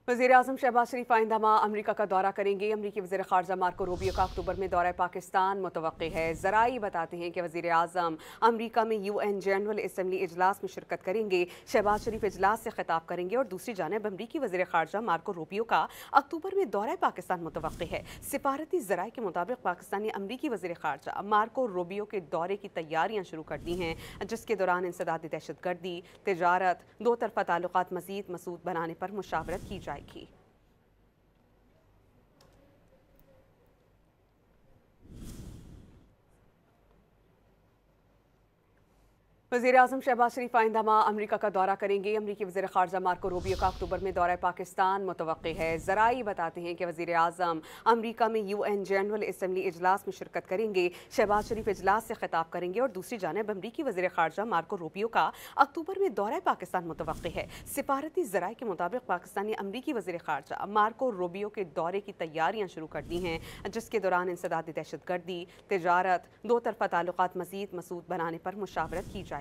वज़ीर-ए-आज़म शहबाज शरीफ आइंदा माह अमरीका का दौरा करेंगे। अमरीकी वज़ीर ख़ारजा मार्को रूबियो का अक्टूबर में दौरा पाकिस्तान मुतवक्किल है। ज़राई बताते हैं कि वज़ीर-ए-आज़म अमरीका में UN जनरल असम्बली इजलास में शिरकत करेंगे। शहबाज शरीफ इजलास से खिताब करेंगे और दूसरी जानब अमरीकी वज़ीर ख़ारजा मार्को रूबियो का अक्टूबर में दौरा पाकिस्तान मुतवक्किल है। सिफारती ज़राई के मुताबिक पाकिस्तान ने अमरीकी वज़ीर ख़ारजा मार्को रूबियो के दौरे की तैयारियाँ शुरू कर दी हैं, जिसके दौरान इंसदादी दहशतगर्दी, तिजारत, दो तरफ़ा ताल्लुकात मज़ीद मसूद बनाने पर मुशावरत की जाएगी। वज़ीर-ए-आज़म शहबाज शरीफ आइंदा माह अमरीका का दौरा करेंगे। अमरीकी वज़ीर ख़ारजा मार्को रूबियो का अक्टूबर में दौरा पाकिस्तान मुतवक्किल है। ज़राई बताते हैं कि वज़ीर-ए-आज़म अमरीका में UN जनरल असम्बली इजलास में शिरकत करेंगे। शहबाज शरीफ इजलास से खिताब करेंगे और दूसरी जानब अमरीकी वज़ीर ख़ारजा मार्को रूबियो का अक्टूबर में दौरा पाकिस्तान मुतवक्किल है। सिफारती ज़राई के मुताबिक पाकिस्तान ने अमरीकी वज़ीर ख़ारजा मार्को रूबियो के दौरे की तैयारियाँ शुरू कर दी हैं, जिसके दौरान इंसदादी दहशतगर्दी, तिजारत, दो तरफ़ा ताल्लुकात मज़ीद मसूद बनाने पर मुशावरत की जाएगी।